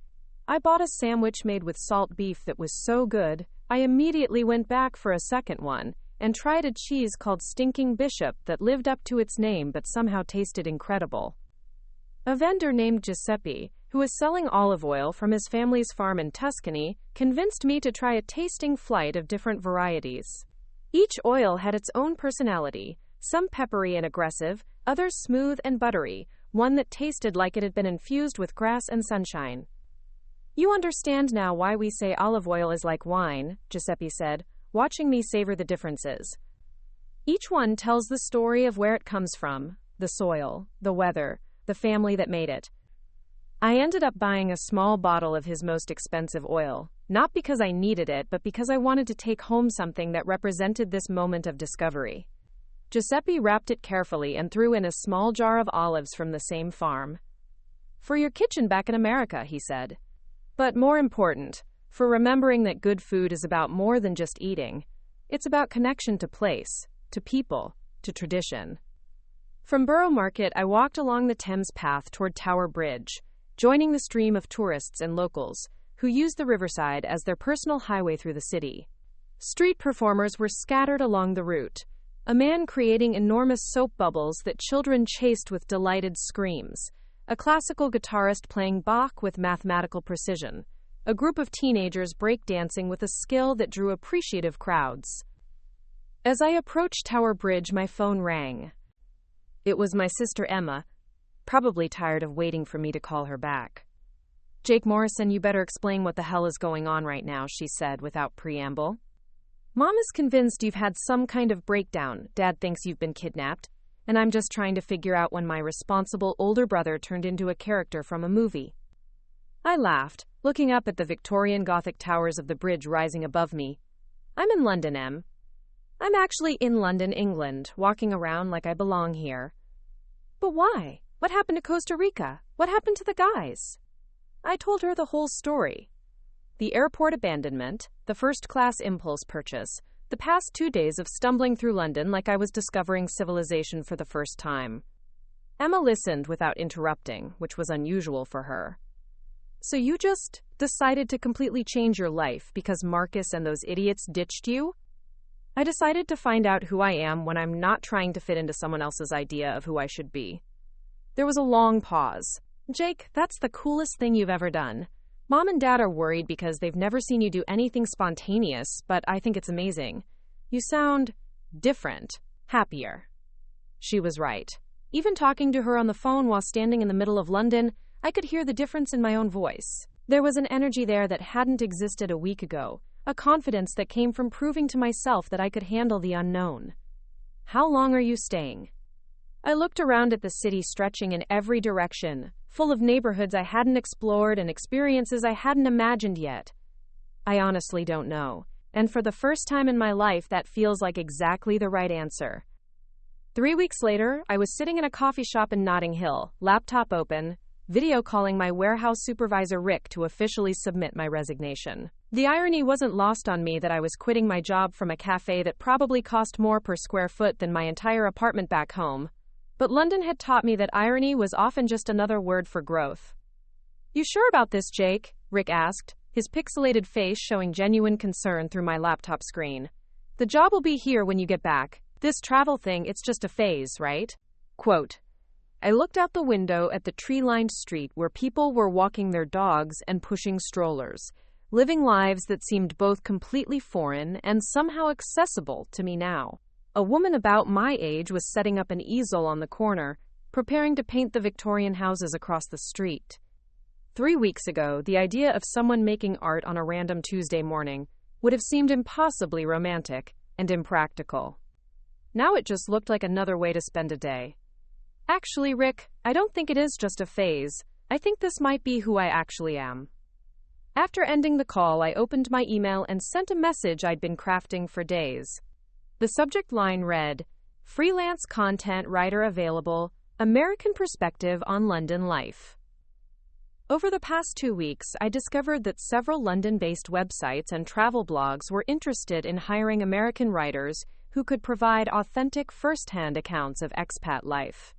A: I bought a sandwich made with salt beef that was so good, I immediately went back for a second one, and tried a cheese called Stinking Bishop that lived up to its name but somehow tasted incredible. A vendor named Giuseppe, who was selling olive oil from his family's farm in Tuscany, convinced me to try a tasting flight of different varieties. Each oil had its own personality, some peppery and aggressive, others smooth and buttery, one that tasted like it had been infused with grass and sunshine. You understand now why we say olive oil is like wine, Giuseppe said, watching me savor the differences. Each one tells the story of where it comes from, the soil, the weather, the family that made it. I ended up buying a small bottle of his most expensive oil, not because I needed it, but because I wanted to take home something that represented this moment of discovery. Giuseppe wrapped it carefully and threw in a small jar of olives from the same farm. For your kitchen back in America, he said. But more important, for remembering that good food is about more than just eating. It's about connection to place, to people, to tradition. From Borough Market, I walked along the Thames path toward Tower Bridge, joining the stream of tourists and locals who used the riverside as their personal highway through the city. Street performers were scattered along the route, a man creating enormous soap bubbles that children chased with delighted screams, a classical guitarist playing Bach with mathematical precision, a group of teenagers breakdancing with a skill that drew appreciative crowds. As I approached Tower Bridge, my phone rang. It was my sister Emma, probably tired of waiting for me to call her back. Jake Morrison, you better explain what the hell is going on right now, she said without preamble. Mom is convinced you've had some kind of breakdown. Dad thinks you've been kidnapped, and I'm just trying to figure out when my responsible older brother turned into a character from a movie. I laughed, looking up at the Victorian Gothic towers of the bridge rising above me. I'm in London, Em. I'm actually in London, England, walking around like I belong here. But why? What happened to Costa Rica? What happened to the guys? I told her the whole story. The airport abandonment, the first-class impulse purchase, the past 2 days of stumbling through London like I was discovering civilization for the first time. Emma listened without interrupting, which was unusual for her. So you just decided to completely change your life because Marcus and those idiots ditched you? I decided to find out who I am when I'm not trying to fit into someone else's idea of who I should be. There was a long pause. Jake, that's the coolest thing you've ever done. Mom and Dad are worried because they've never seen you do anything spontaneous, but I think it's amazing. You sound different, happier. She was right. Even talking to her on the phone while standing in the middle of London, I could hear the difference in my own voice. There was an energy there that hadn't existed a week ago, a confidence that came from proving to myself that I could handle the unknown. How long are you staying? I looked around at the city stretching in every direction, full of neighborhoods I hadn't explored and experiences I hadn't imagined yet. I honestly don't know, and for the first time in my life that feels like exactly the right answer. 3 weeks later, I was sitting in a coffee shop in Notting Hill, laptop open, video calling my warehouse supervisor Rick to officially submit my resignation. The irony wasn't lost on me that I was quitting my job from a cafe that probably cost more per square foot than my entire apartment back home. But London had taught me that irony was often just another word for growth. You sure about this, Jake? Rick asked, his pixelated face showing genuine concern through my laptop screen. The job will be here when you get back. This travel thing, it's just a phase, right? Quote, I looked out the window at the tree-lined street where people were walking their dogs and pushing strollers, living lives that seemed both completely foreign and somehow accessible to me now. A woman about my age was setting up an easel on the corner, preparing to paint the Victorian houses across the street. 3 weeks ago, the idea of someone making art on a random Tuesday morning would have seemed impossibly romantic and impractical. Now it just looked like another way to spend a day. Actually, Rick, I don't think it is just a phase. I think this might be who I actually am. After ending the call, I opened my email and sent a message I'd been crafting for days. The subject line read, Freelance content writer available, American perspective on London life. Over the past 2 weeks, I discovered that several London-based websites and travel blogs were interested in hiring American writers who could provide authentic first-hand accounts of expat life.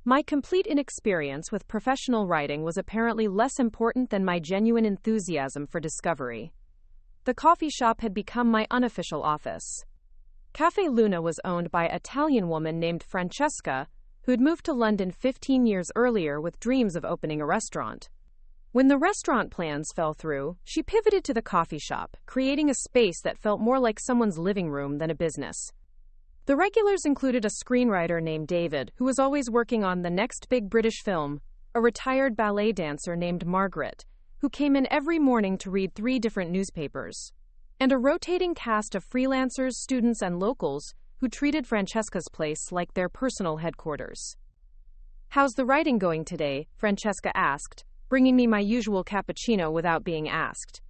A: My complete inexperience with professional writing was apparently less important than my genuine enthusiasm for discovery. The coffee shop had become my unofficial office. Cafe Luna was owned by an Italian woman named Francesca, who'd moved to London 15 years earlier with dreams of opening a restaurant. When the restaurant plans fell through, she pivoted to the coffee shop, creating a space that felt more like someone's living room than a business. The regulars included a screenwriter named David, who was always working on the next big British film, a retired ballet dancer named Margaret, who came in every morning to read 3 different newspapers, and a rotating cast of freelancers, students, and locals who treated Francesca's place like their personal headquarters. How's the writing going today? Francesca asked, bringing me my usual cappuccino without being asked.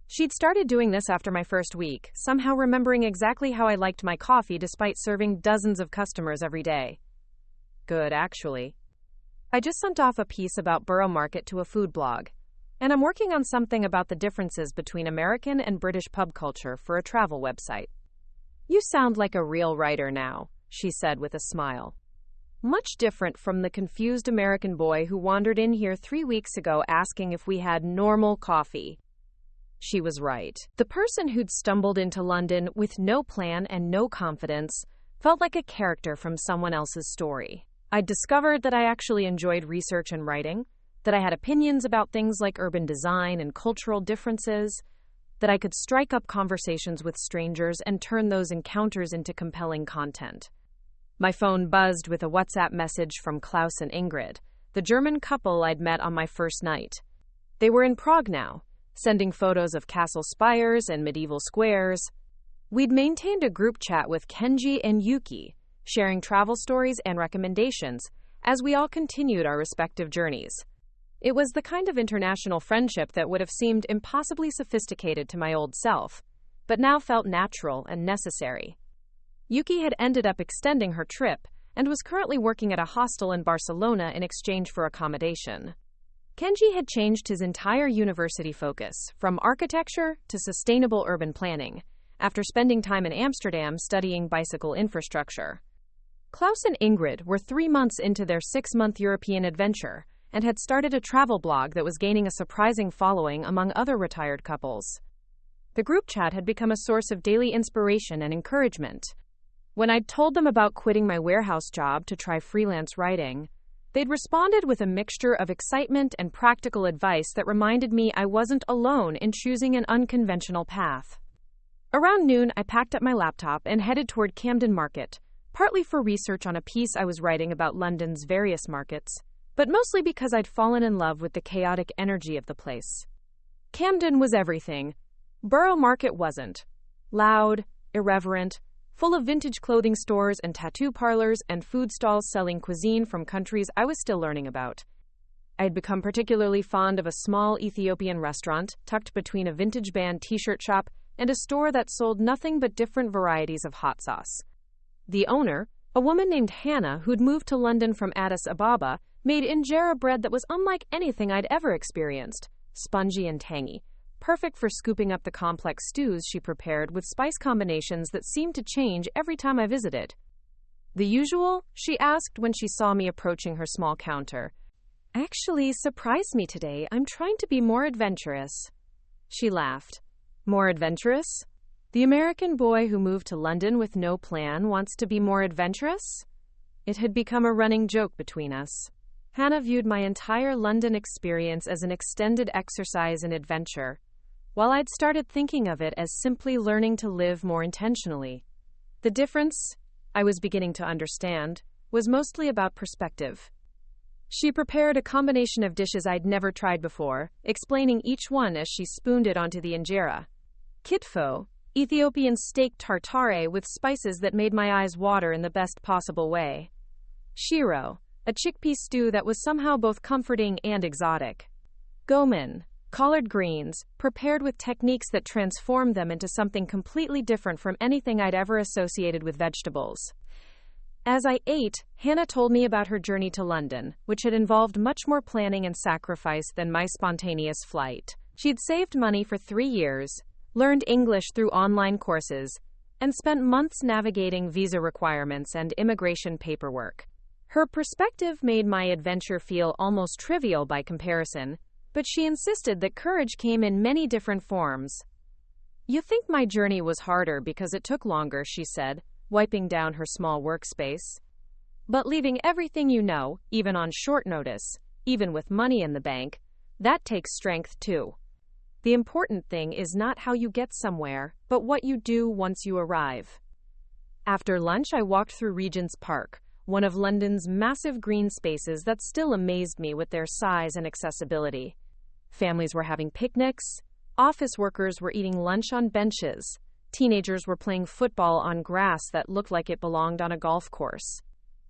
A: She'd started doing this after my first week, somehow remembering exactly how I liked my coffee despite serving dozens of customers every day. Good, actually. I just sent off a piece about Borough Market to a food blog, and I'm working on something about the differences between American and British pub culture for a travel website. You sound like a real writer now, she said with a smile. Much different from the confused American boy who wandered in here 3 weeks ago asking if we had normal coffee. She was right. The person who'd stumbled into London with no plan and no confidence felt like a character from someone else's story. I'd discovered that I actually enjoyed research and writing, that I had opinions about things like urban design and cultural differences, that I could strike up conversations with strangers and turn those encounters into compelling content. My phone buzzed with a WhatsApp message from Klaus and Ingrid, the German couple I'd met on my first night. They were in Prague now, sending photos of castle spires and medieval squares. We'd maintained a group chat with Kenji and Yuki, sharing travel stories and recommendations as we all continued our respective journeys. It was the kind of international friendship that would have seemed impossibly sophisticated to my old self, but now felt natural and necessary. Yuki had ended up extending her trip and was currently working at a hostel in Barcelona in exchange for accommodation. Kenji had changed his entire university focus, from architecture to sustainable urban planning, after spending time in Amsterdam studying bicycle infrastructure. Klaus and Ingrid were 3 months into their 6-month European adventure and had started a travel blog that was gaining a surprising following among other retired couples. The group chat had become a source of daily inspiration and encouragement. When I'd told them about quitting my warehouse job to try freelance writing, they'd responded with a mixture of excitement and practical advice that reminded me I wasn't alone in choosing an unconventional path. Around noon, I packed up my laptop and headed toward Camden Market, partly for research on a piece I was writing about London's various markets, but mostly because I'd fallen in love with the chaotic energy of the place. Camden was everything. Borough Market wasn't. Loud, irreverent, full of vintage clothing stores and tattoo parlors and food stalls selling cuisine from countries I was still learning about. I had become particularly fond of a small Ethiopian restaurant tucked between a vintage band t-shirt shop and a store that sold nothing but different varieties of hot sauce. The owner, a woman named Hannah who'd moved to London from Addis Ababa, made injera bread that was unlike anything I'd ever experienced, spongy and tangy, perfect for scooping up the complex stews she prepared with spice combinations that seemed to change every time I visited. The usual? She asked when she saw me approaching her small counter. Actually, surprised me today. I'm trying to be more adventurous. She laughed. More adventurous? The American boy who moved to London with no plan wants to be more adventurous? It had become a running joke between us. Hannah viewed my entire London experience as an extended exercise in adventure, while I'd started thinking of it as simply learning to live more intentionally. The difference, I was beginning to understand, was mostly about perspective. She prepared a combination of dishes I'd never tried before, explaining each one as she spooned it onto the injera. Kitfo, Ethiopian steak tartare with spices that made my eyes water in the best possible way. Shiro, a chickpea stew that was somehow both comforting and exotic. Gomen, collard greens, prepared with techniques that transformed them into something completely different from anything I'd ever associated with vegetables. As I ate, Hannah told me about her journey to London, which had involved much more planning and sacrifice than my spontaneous flight. She'd saved money for 3 years, learned English through online courses, and spent months navigating visa requirements and immigration paperwork. Her perspective made my adventure feel almost trivial by comparison, but she insisted that courage came in many different forms. "You think my journey was harder because it took longer," she said, wiping down her small workspace. "But leaving everything you know, even on short notice, even with money in the bank, that takes strength too. The important thing is not how you get somewhere, but what you do once you arrive." After lunch, I walked through Regent's Park, one of London's massive green spaces that still amazed me with their size and accessibility. Families were having picnics, office workers were eating lunch on benches, teenagers were playing football on grass that looked like it belonged on a golf course.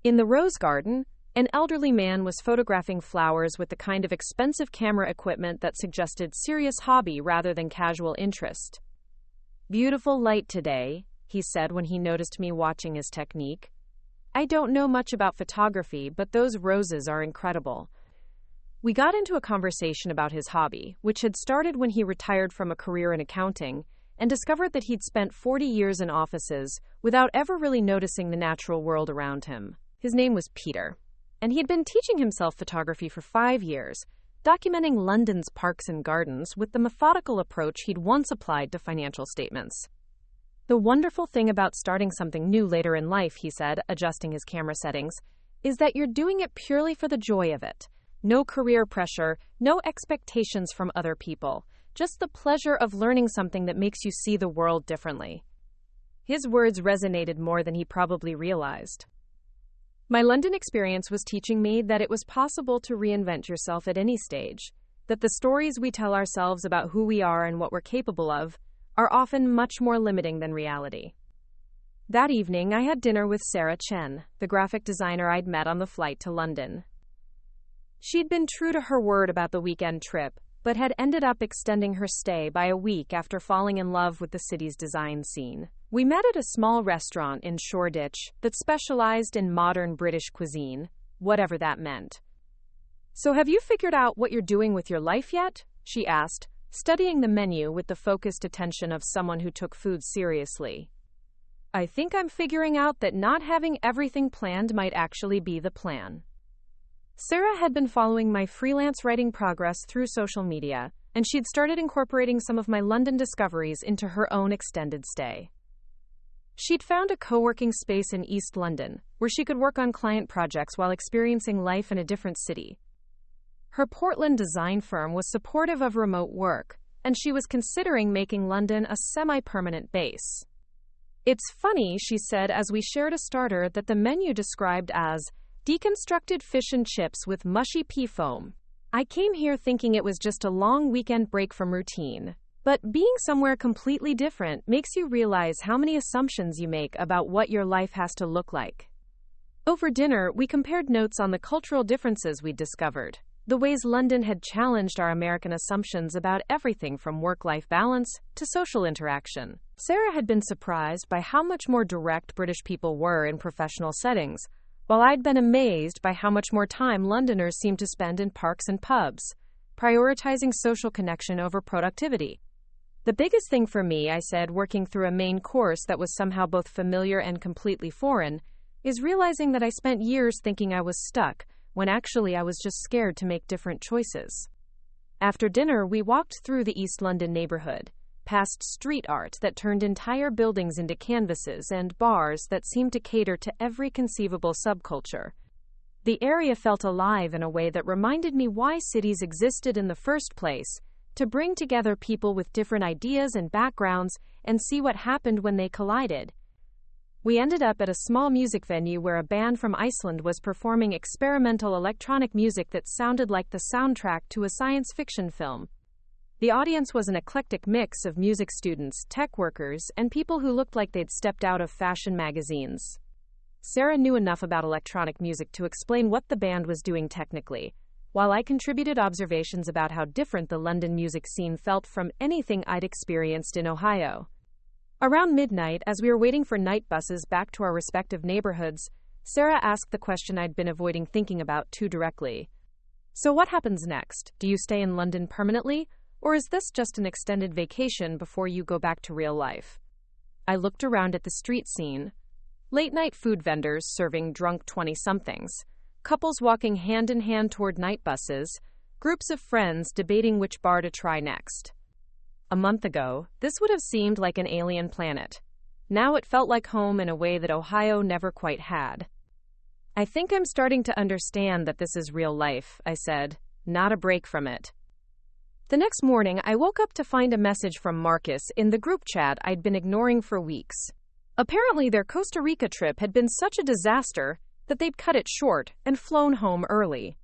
A: In the Rose Garden, an elderly man was photographing flowers with the kind of expensive camera equipment that suggested serious hobby rather than casual interest. "Beautiful light today," he said when he noticed me watching his technique. "I don't know much about photography, but those roses are incredible." We got into a conversation about his hobby, which had started when he retired from a career in accounting, and discovered that he'd spent 40 years in offices without ever really noticing the natural world around him. His name was Peter, and he'd been teaching himself photography for 5 years, documenting London's parks and gardens with the methodical approach he'd once applied to financial statements. "The wonderful thing about starting something new later in life," he said, adjusting his camera settings, "is that you're doing it purely for the joy of it. No career pressure, no expectations from other people, just the pleasure of learning something that makes you see the world differently." His words resonated more than he probably realized. My London experience was teaching me that it was possible to reinvent yourself at any stage, that the stories we tell ourselves about who we are and what we're capable of are often much more limiting than reality. That evening, I had dinner with Sarah Chen, the graphic designer I'd met on the flight to London. She'd been true to her word about the weekend trip, but had ended up extending her stay by a week after falling in love with the city's design scene. We met at a small restaurant in Shoreditch that specialized in modern British cuisine, whatever that meant. "So have you figured out what you're doing with your life yet?" she asked, studying the menu with the focused attention of someone who took food seriously. "I think I'm figuring out that not having everything planned might actually be the plan." Sarah had been following my freelance writing progress through social media, and she'd started incorporating some of my London discoveries into her own extended stay. She'd found a co-working space in East London, where she could work on client projects while experiencing life in a different city. Her Portland design firm was supportive of remote work, and she was considering making London a semi-permanent base. "It's funny," she said as we shared a starter that the menu described as deconstructed fish and chips with mushy pea foam. "I came here thinking it was just a long weekend break from routine. But being somewhere completely different makes you realize how many assumptions you make about what your life has to look like." Over dinner, we compared notes on the cultural differences we'd discovered, the ways London had challenged our American assumptions about everything from work-life balance to social interaction. Sarah had been surprised by how much more direct British people were in professional settings, while I'd been amazed by how much more time Londoners seemed to spend in parks and pubs, prioritizing social connection over productivity. "The biggest thing for me," I said, working through a main course that was somehow both familiar and completely foreign, "is realizing that I spent years thinking I was stuck, when actually I was just scared to make different choices." After dinner, we walked through the East London neighborhood, past street art that turned entire buildings into canvases and bars that seemed to cater to every conceivable subculture. The area felt alive in a way that reminded me why cities existed in the first place, to bring together people with different ideas and backgrounds and see what happened when they collided. We ended up at a small music venue where a band from Iceland was performing experimental electronic music that sounded like the soundtrack to a science fiction film. The audience was an eclectic mix of music students, tech workers, and people who looked like they'd stepped out of fashion magazines. Sarah knew enough about electronic music to explain what the band was doing technically, while I contributed observations about how different the London music scene felt from anything I'd experienced in Ohio. Around midnight, as we were waiting for night buses back to our respective neighborhoods, Sarah asked the question I'd been avoiding thinking about too directly. So what happens next? Do you stay in London permanently, or is this just an extended vacation before you go back to real life? I looked around at the street scene. Late-night food vendors serving drunk 20-somethings, couples walking hand-in-hand toward night buses, groups of friends debating which bar to try next. A month ago, this would have seemed like an alien planet. Now it felt like home in a way that Ohio never quite had. I think I'm starting to understand that this is real life, I said, not a break from it. The next morning, I woke up to find a message from Marcus in the group chat I'd been ignoring for weeks. Apparently, their Costa Rica trip had been such a disaster that they'd cut it short and flown home early.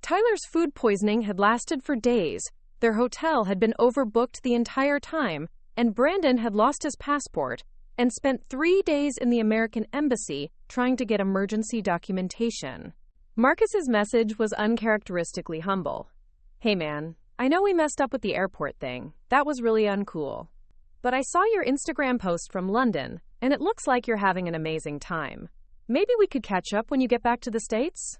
A: Tyler's food poisoning had lasted for days, their hotel had been overbooked the entire time, and Brandon had lost his passport and spent 3 days in the American embassy trying to get emergency documentation. Marcus's message was uncharacteristically humble. Hey man, I know we messed up with the airport thing. That was really uncool. But I saw your Instagram post from London, and it looks like you're having an amazing time. Maybe we could catch up when you get back to the States?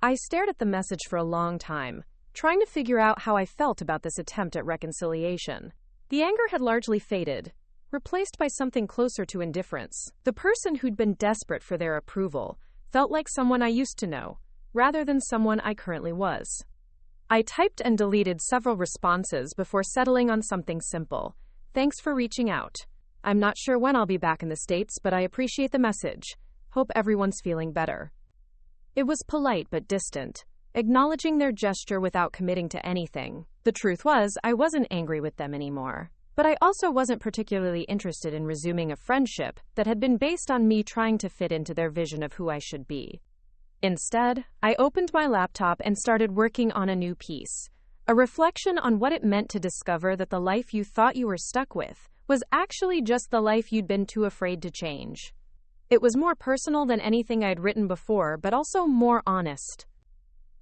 A: I stared at the message for a long time, trying to figure out how I felt about this attempt at reconciliation. The anger had largely faded, replaced by something closer to indifference. The person who'd been desperate for their approval felt like someone I used to know, rather than someone I currently was. I typed and deleted several responses before settling on something simple. Thanks for reaching out. I'm not sure when I'll be back in the States, but I appreciate the message. Hope everyone's feeling better. It was polite but distant, acknowledging their gesture without committing to anything. The truth was, I wasn't angry with them anymore. But I also wasn't particularly interested in resuming a friendship that had been based on me trying to fit into their vision of who I should be. Instead, I opened my laptop and started working on a new piece, a reflection on what it meant to discover that the life you thought you were stuck with was actually just the life you'd been too afraid to change. It was more personal than anything I'd written before, but also more honest.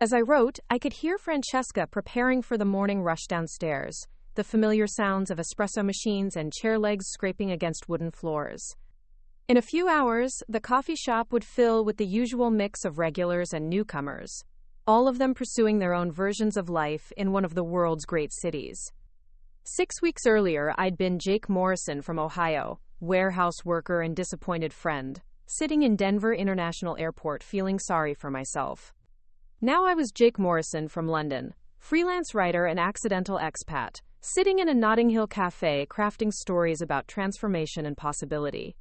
A: As I wrote, I could hear Francesca preparing for the morning rush downstairs, the familiar sounds of espresso machines and chair legs scraping against wooden floors. In a few hours, the coffee shop would fill with the usual mix of regulars and newcomers, all of them pursuing their own versions of life in one of the world's great cities. 6 weeks earlier, I'd been Jake Morrison from Ohio, warehouse worker and disappointed friend, sitting in Denver International Airport feeling sorry for myself. Now I was Jake Morrison from London, freelance writer and accidental expat, sitting in a Notting Hill cafe crafting stories about transformation and possibility.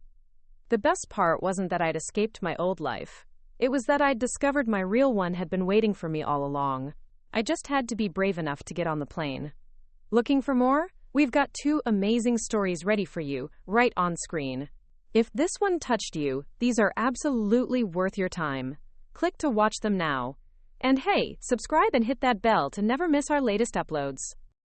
A: The best part wasn't that I'd escaped my old life. It was that I'd discovered my real one had been waiting for me all along. I just had to be brave enough to get on the plane. Looking for more? We've got 2 amazing stories ready for you, right on screen. If this one touched you, these are absolutely worth your time. Click to watch them now. And hey, subscribe and hit that bell to never miss our latest uploads.